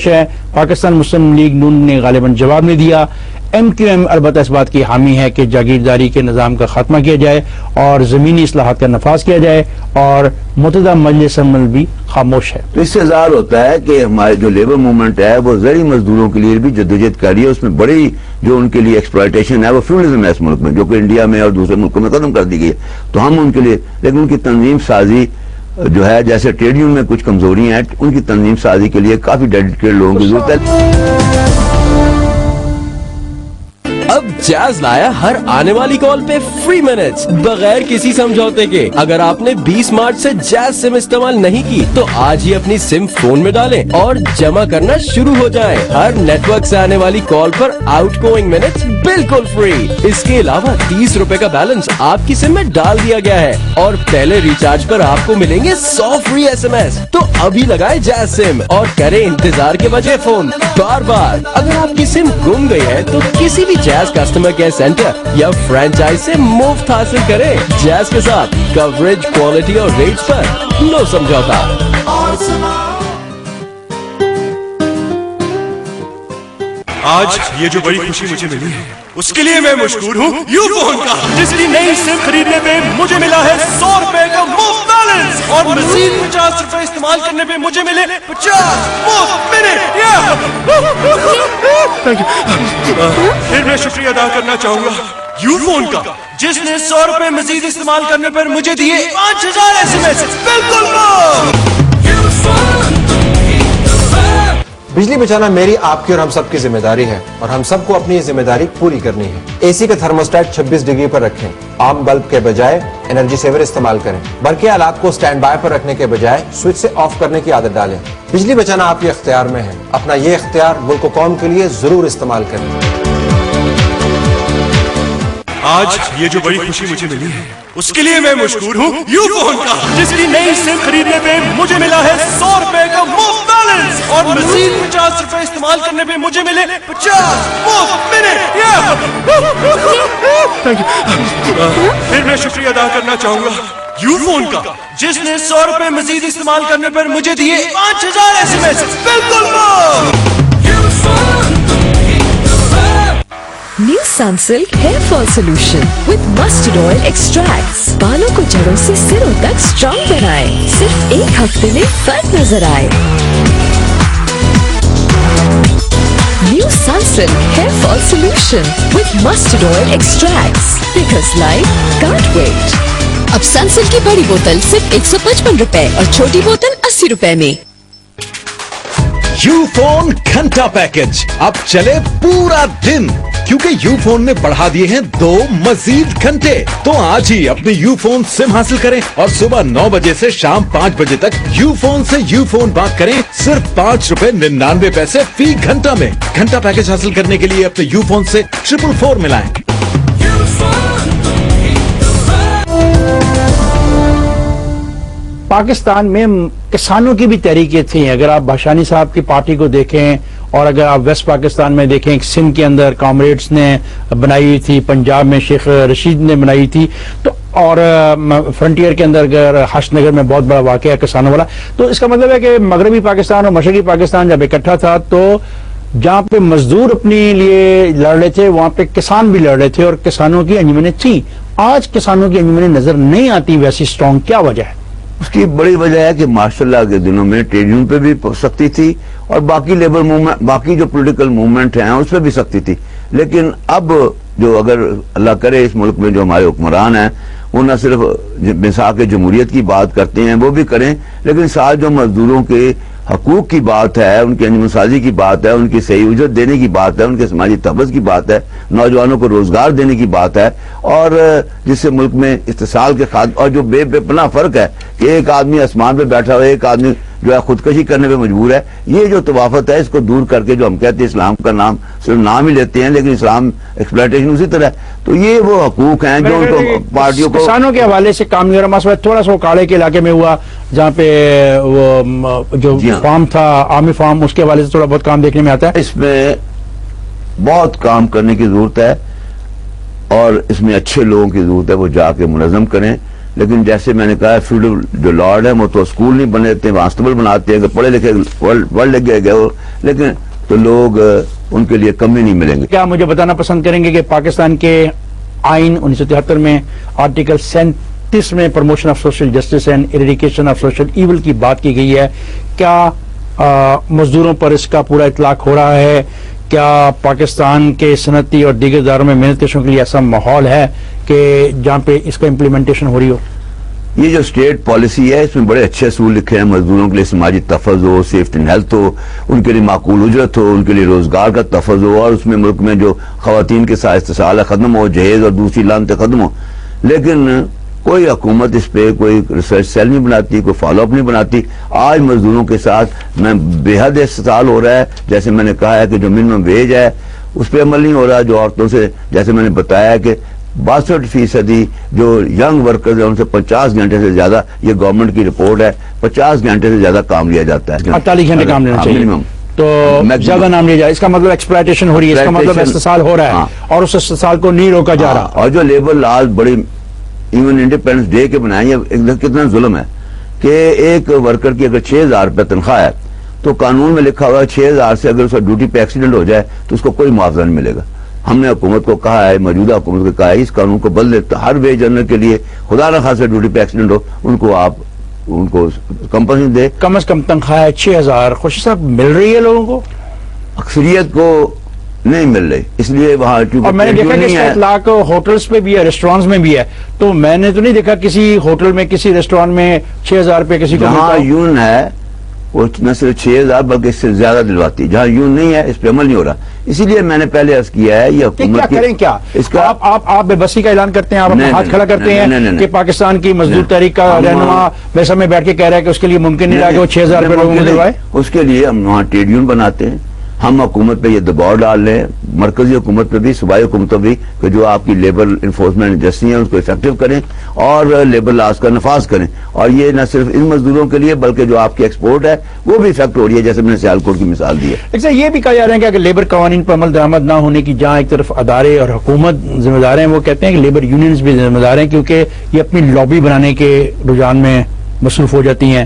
خاموش ہے. پاکستان مسلم لیگ نون نے غالباً جواب نہیں دیا. ایم کیو ایم البتہ اس بات کی حامی ہے کہ جاگیرداری کے نظام کا خاتمہ کیا جائے اور زمینی اصلاحات کا نفاذ کیا جائے, اور متحدہ مجلس عمل بھی خاموش ہے. تو اس سے ظاہر ہوتا ہے کہ ہمارے جو لیبر موومنٹ ہے وہ زرعی مزدوروں کے لیے بھی جدوجہد کر رہی ہے. اس میں بڑی جو ان کے لیے ایکسپلائٹیشن ہے وہ فیوڈلزم ہے اس ملک میں, جو کہ انڈیا میں اور دوسرے ملکوں میں ختم کر دی گئی ہے. تو ہم ان کے لیے, لیکن ان کی تنظیم سازی جو ہے, جیسے ٹریڈ یونین میں کچھ کمزوریاں ہیں, ان کی تنظیم سازی کے لیے کافی ڈیڈیکیٹڈ لوگوں کی ضرورت ہے. اب جاز لایا ہر آنے والی کال پہ فری منٹس بغیر کسی سمجھوتے کے. اگر آپ نے 20 مارچ سے جاز سم استعمال نہیں کی تو آج ہی اپنی سم فون میں ڈالیں اور جمع کرنا شروع ہو جائیں. ہر نیٹ ورک سے آنے والی کال پر آؤٹ گوئنگ منٹس بالکل فری. اس کے علاوہ 30 روپے کا بیلنس آپ کی سم میں ڈال دیا گیا ہے اور پہلے ریچارج پر آپ کو ملیں گے 100 فری SMS. تو ابھی لگائے جاز سم اور کریں انتظار کے بجائے فون بار بار. اگر آپ کی سم گم گئی ہے تو کسی بھی جاز کسٹمر کیئر سینٹر یا فرینچائز سے مفت حاصل کریں. جاز کے ساتھ کوریج, کوالٹی اور ریٹس پر نو سمجھوتا. آج یہ جو بڑی خوشی مجھے ملی ہے اس کے لیے میں مشکور ہوں یو فون کا, جس کی نئی سم خریدنے پہ مجھے ملا ہے 100 روپے کا مفت بیلنس اور مزید 50 روپے استعمال کرنے پہ مجھے ملے 50 مفت منٹ. پھر میں شکریہ ادا کرنا چاہوں گا یو فون کا, جس نے 100 روپے مزید استعمال کرنے پر مجھے دیے 5000 SMS بالکل مفت. بجلی بچانا میری, آپ کی اور ہم سب کی ذمہ داری ہے اور ہم سب کو اپنی یہ ذمہ داری پوری کرنی ہے. اے سی کا تھرموسٹیٹ 26 ڈگری پر رکھیں. عام بلب کے بجائے انرجی سیور استعمال کریں. برقی آلات کو سٹینڈ بائی پر رکھنے کے بجائے سوئچ سے آف کرنے کی عادت ڈالیں. بجلی بچانا آپ کے اختیار میں ہے. اپنا یہ اختیار ملک و قوم کے لیے ضرور استعمال کریں. آج یہ جو بڑی خوشی مجھے ملی ہے اس کے لیے میں مشکور ہوں یو فون کا, جس کی نئی سم خریدنے پہ مجھے ملا ہے 100 روپے کا مفت بیلنس اور مزید 50 روپے استعمال کرنے پہ مجھے ملے 50 مفت منٹ. پھر میں شکریہ ادا کرنا چاہوں گا یو فون کا, جس نے 100 روپے مزید استعمال کرنے پر مجھے دیے 5000 SMS بالکل مفت. New Sunsilk Hair Fall Solution with Mustard Oil Extracts. بالوں کو جڑوں سے سروں تک سٹرانگ بنائیں. صرف ایک ہفتے میں فرق نظر آئے. New Sunsilk Hair Fall Solution with Mustard Oil Extracts. Because life can't wait. اب Sunsilk کی بڑی بوتل صرف 155 روپے اور چھوٹی بوتل 80 روپے میں. یو فون گھنٹہ پیکج اب چلے پورا دن, کیونکہ یو فون نے بڑھا دیے ہیں 2 مزید گھنٹے. تو آج ہی اپنی یو فون سم حاصل کریں اور صبح 9 بجے سے شام 5 بجے تک یو فون سے یو فون بات کریں صرف 5 روپے 99 پیسے فی گھنٹہ میں. گھنٹہ پیکج حاصل کرنے کے لیے اپنے یو فون سے 444 ملائیں. پاکستان میں کسانوں کی بھی تحریکیں تھیں. اگر آپ بھاشانی صاحب کی پارٹی کو دیکھیں اور اگر آپ ویسٹ پاکستان میں دیکھیں, سندھ کے اندر کامریڈز نے بنائی ہوئی تھی, پنجاب میں شیخ رشید نے بنائی تھی, تو اور فرنٹیئر کے اندر اگر حشد نگر میں بہت بڑا واقعہ ہے کسانوں والا. تو اس کا مطلب ہے کہ مغربی پاکستان اور مشرقی پاکستان جب اکٹھا تھا تو جہاں پہ مزدور اپنے لیے لڑ رہے تھے وہاں پہ کسان بھی لڑ رہے تھے اور کسانوں کی انجمنیں تھیں. آج کسانوں کی انجمنیں نظر نہیں آتی ویسی سٹرونگ. کیا وجہ ہے؟ اس کی بڑی وجہ ہے کہ ماشاء اللہ کے دنوں میں ٹریڈ یونین پہ بھی سختی تھی اور باقی لیبر موومنٹ, باقی جو پولیٹیکل موومنٹ ہیں اس پہ بھی سختی تھی. لیکن اب جو اگر اللہ کرے اس ملک میں جو ہمارے حکمران ہیں وہ نہ صرف مساق جمہوریت کی بات کرتے ہیں, وہ بھی کریں, لیکن ساتھ جو مزدوروں کے حقوق کی بات ہے, ان کی انجمن سازی کی بات ہے, ان کی صحیح اجرت دینے کی بات ہے, ان کے سماجی تحفظ کی بات ہے, نوجوانوں کو روزگار دینے کی بات ہے, اور جس سے ملک میں اتصال کے اور جو بے پناہ فرق ہے کہ ایک آدمی آسمان پہ بیٹھا ہوا ہے, ایک آدمی جو ہے خودکشی کرنے پہ مجبور ہے, یہ جو توافت ہے اس کو دور کر کے جو ہم کہتے ہیں اسلام کا نام صرف نام ہی لیتے ہیں لیکن اسلام ایکسپلائٹیشن اسی طرح ہے. تو یہ وہ حقوق ہیں جو ان کو پارٹیوں کو کسانوں کے حوالے سے کام نہیں ہو رہا. تھوڑا سا کاڑے کے علاقے میں ہوا جہاں پہ وہ جو فارم تھا عامی فارم, اس کے حوالے سے تھوڑا بہت کام دیکھنے میں آتا ہے. اس میں بہت کام کرنے کی ضرورت ہے اور اس میں اچھے لوگوں کی ضرورت ہے, وہ جا کے منظم کریں. لیکن جیسے میں نے کہا فیوڈل جو لارڈ ہیں وہ تو اسکول نہیں بناتے ہیں، وانسٹیبل بناتے ہیں، پڑھے لکھے ورلڈ لگ گئے لیکن تو لوگ ان کے لیے کمی نہیں ملیں گے. کیا مجھے بتانا پسند کریں گے کہ پاکستان کے آئین 1973 میں آرٹیکل 37 میں promotion of social justice and eradication of social evil کی بات کی گئی ہے، کیا مزدوروں پر اس کا پورا اطلاق ہو رہا ہے؟ کیا پاکستان کے صنعتی اور دیگر اداروں میں محنت کشوں کے لیے ایسا ماحول ہے کہ جہاں پہ اس کا امپلیمنٹیشن ہو رہی ہو؟ یہ جو اسٹیٹ پالیسی ہے اس میں بڑے اچھے اصول لکھے ہیں، مزدوروں کے لیے سماجی تحفظ ہو، سیفٹی اینڈ ہیلتھ ہو، ان کے لیے معقول اجرت ہو، ان کے لیے روزگار کا تحفظ ہو، اور اس میں ملک میں جو خواتین کے ساتھ استحصال ختم ہو، جہیز اور دوسری لانتیں ختم ہو. لیکن کوئی حکومت اس پہ کوئی ریسرچ سیل نہیں بناتی، کوئی فالو اپ نہیں بناتی. آج مزدوروں کے ساتھ میں بے حد استحصال ہو رہا ہے. جیسے میں نے کہا ہے کہ جو منیمم ویج ہے اس پہ عمل نہیں ہو رہا. جو عورتوں سے جیسے میں نے بتایا کہ 62% جو ینگ ورکرز ہیں ان سے 50 گھنٹے سے زیادہ، یہ گورنمنٹ کی رپورٹ ہے، 50 گھنٹے سے زیادہ کام لیا جاتا ہے. 48 گھنٹے کام لینا چاہیے تو زیادہ نام لیا جائے. اس کا مطلب ایکسپلائٹیشن ہو رہی ہے، اس کا مطلب استحصال ہو رہا ہے اور اس استحصال کو نہیں روکا جا رہا. اور جو لیبر لاز بڑی ایون انڈیپینڈنس ڈے کے بنائے ہیں، کتنا ظلم ہے کہ ایک ورکر کی اگر 6000 روپے تنخواہ ہے تو قانون میں لکھا ہوا ہے 6000 سے اگر اس کا ڈیوٹی پہ ایکسیڈنٹ ہو جائے تو اس کو کوئی معاوضہ نہیں ملے گا. ہم نے حکومت کو کہا ہے، موجودہ حکومت کو کہا ہے اس قانون کو بدلے، ہر ویج ارنر کے لیے خدا نہ خاصا ڈیوٹی پہ ایکسیڈنٹ ہو ان کو کمپنسیشن دے. کم از کم تنخواہ 6000 خوشی صاحب مل رہی ہے لوگوں کو؟ اکثریت کو نہیں مل رہی، اس لیے وہاں اور میں نے دیکھا کہ اس کا اطلاق ہوٹلز پہ بھی ہے، ریسٹورانٹس میں بھی ہے. تو میں نے تو نہیں دیکھا کسی ہوٹل میں کسی ریسٹورانٹ میں 6000 روپے کسی کو. جہاں یون ہے وہ نہ صرف 6000 بلکہ اس سے زیادہ دلواتی. جہاں یون نہیں ہے اس پہ عمل نہیں ہو رہا. اسی لیے میں نے پہلے عرض کیا ہے یہ حکومت کیا کریں. کیا اس کا آپ بے بسی کا اعلان کرتے ہیں، آپ اپنا ہاتھ کھڑا کرتے ہیں کہ پاکستان کی مزدور تحریک کا رہنما ویسا میں بیٹھ کے کہہ رہا ہے کہ اس کے لیے ممکن نہیں رہا کہ وہ 6000 روپے لوگوں کو دلوائے. اس کے لیے ہم وہاں ٹریڈ یونین بناتے ہیں. ہم حکومت پہ یہ دباؤ ڈال رہے ہیں، مرکزی حکومت پہ بھی، صوبائی حکومتوں بھی، کہ جو آپ کی لیبر انفورسمنٹ ایجنسی ہیں اس کو افیکٹو کریں اور لیبر لاز کا نفاذ کریں. اور یہ نہ صرف ان مزدوروں کے لیے بلکہ جو آپ کی ایکسپورٹ ہے وہ بھی افیکٹ ہو رہی ہے، جیسے میں نے سیالکوٹ کی مثال دی ہے. ایسا یہ بھی کہا جا رہا ہے کہ اگر لیبر قوانین پر عمل درآمد نہ ہونے کی جہاں ایک طرف ادارے اور حکومت ذمہ دار ہیں، وہ کہتے ہیں کہ لیبر یونینز بھی ذمہ دار ہیں کیونکہ یہ اپنی لابی بنانے کے رجحان میں مصروف ہو جاتی ہیں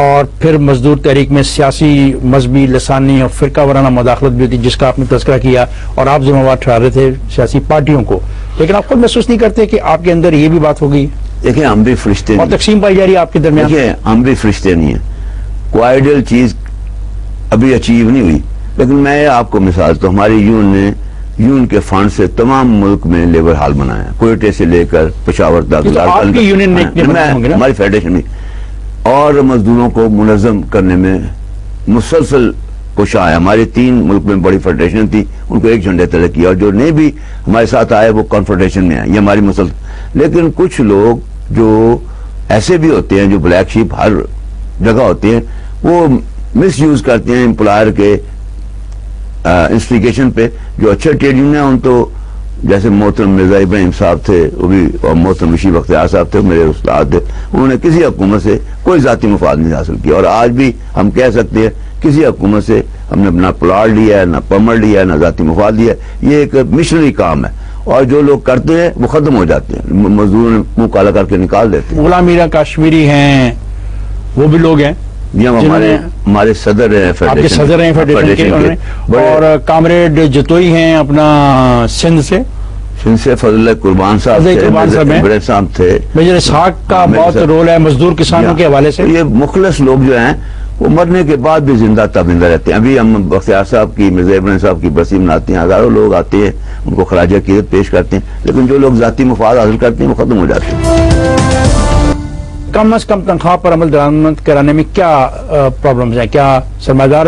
اور پھر مزدور تحریک میں سیاسی، مذہبی، لسانی اور فرقہ وارانہ مداخلت بھی ہوتی جس کا آپ نے تذکرہ کیا اور آپ ذمہ وار ٹھہرا رہے تھے سیاسی پارٹیوں کو. لیکن آپ خود محسوس نہیں کرتے کہ آپ کے اندر یہ بھی بات ہو گئی؟ دیکھیں ہم بھی فرشتے اور تقسیم پائی جا رہی ہے آپ کے درمیان. دیکھیں ہم بھی فرشتے نہیں ہیں، کوئی آئیڈیل چیز ابھی اچیو نہیں ہوئی. لیکن میں آپ کو مثال تو ہماری یون کے فنڈ سے تمام ملک میں لیبر ہال بنایا، کوئٹے سے لے کر پشاور تک، ہماری فیڈریشن میں، اور مزدوروں کو منظم کرنے میں مسلسل کوشاں ہے. ہماری 3 ملک میں بڑی فیڈریشن تھی، ان کو ایک جھنڈے تلے کیا، اور جو نہیں بھی ہمارے ساتھ آئے وہ کانفیڈریشن میں آئے. یہ ہماری مسلسل. لیکن کچھ لوگ جو ایسے بھی ہوتے ہیں جو بلیک شیپ ہر جگہ ہوتے ہیں، وہ مس یوز کرتے ہیں امپلائر کے انسٹیگیشن پہ. جو اچھے ٹریڈ یونین ہیں ان تو جیسے محترم مرزا ابراہیم صاحب تھے وہ بھی، اور محترم رشید بختیار صاحب تھے میرے استاد تھے، انہوں نے کسی حکومت سے کوئی ذاتی مفاد نہیں حاصل کیا. اور آج بھی ہم کہہ سکتے ہیں کسی حکومت سے ہم نے نہ پلاٹ لیا ہے، نہ پرمٹ لیا ہے، نہ ذاتی مفاد لیا ہے. یہ ایک مشنری کام ہے اور جو لوگ کرتے ہیں وہ ختم ہو جاتے ہیں، مزدوروں نے منہ کالا کر کے نکال دیتے ہیں. غلام میرا کاشمیری ہیں، وہ بھی لوگ ہیں، یہ ہمارے صدر ہیں فیڈریشن کے، اور کامریڈ جتوئی ہیں اپنا سندھ سے فضل اللہ قربان صاحب تھے. میجر اسحاق کا بہت رول ہے مزدور کسانوں کے حوالے سے. یہ مخلص لوگ جو ہیں وہ مرنے کے بعد بھی زندہ تابندہ رہتے ہیں. ابھی ہم بختیار صاحب کی، مرزا ابراہیم صاحب کی برسی مناتے ہیں، ہزاروں لوگ آتے ہیں، ان کو خراج عقیدت پیش کرتے ہیں. لیکن جو لوگ ذاتی مفاد حاصل کرتے ہیں وہ ختم ہو جاتے ہیں. کم از کم تنخواہ پر عمل درآمد کرانے میں کیا پرابلمز ہیں؟ کیا سرمایہ دار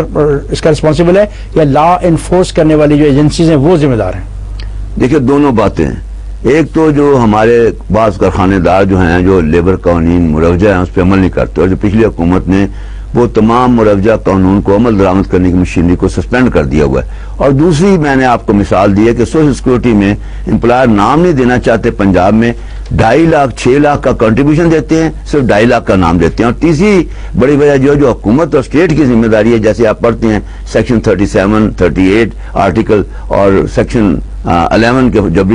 اس کا رسپانسبل ہے یا لا انفورس کرنے والی جو ایجنسیز ہیں وہ ذمہ دار ہیں؟ دیکھیں دونوں باتیں ہیں. ایک تو جو ہمارے بعض کارخانے دار جو ہیں جو لیبر قوانین مروجہ ہیں اس پہ عمل نہیں کرتے، اور جو پچھلی حکومت نے وہ تمام مروجہ قانون کو عمل درآمد کرنے کی مشینری کو سسپینڈ کر دیا ہوا ہے. اور دوسری میں نے آپ کو مثال دی ہے کہ سوشل سیکورٹی میں امپلائر نام نہیں دینا چاہتے. پنجاب میں 2.5 لاکھ 6 لاکھ کا کنٹریبیوشن دیتے ہیں، صرف 2.5 لاکھ کا نام دیتے ہیں. اور تیسری بڑی وجہ جو حکومت اور اسٹیٹ کی ذمہ داری ہے، جیسے آپ پڑھتے ہیں سیکشن 37 38 آرٹیکل اور سیکشن 11 کے جب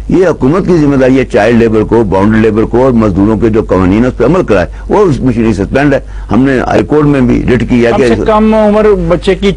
یہ حکومت کی ذمہ داری ہے چائلڈ لیبر کو، باؤنڈ لیبر کو اور مزدوروں کے جو قوانین ہے اس پہ عمل کرائے. وہ اس مشینری سسپینڈ ہے. ہم نے ہائی کورٹ میں بھی ریٹ کی ہے کم سے کم عمر بچے کی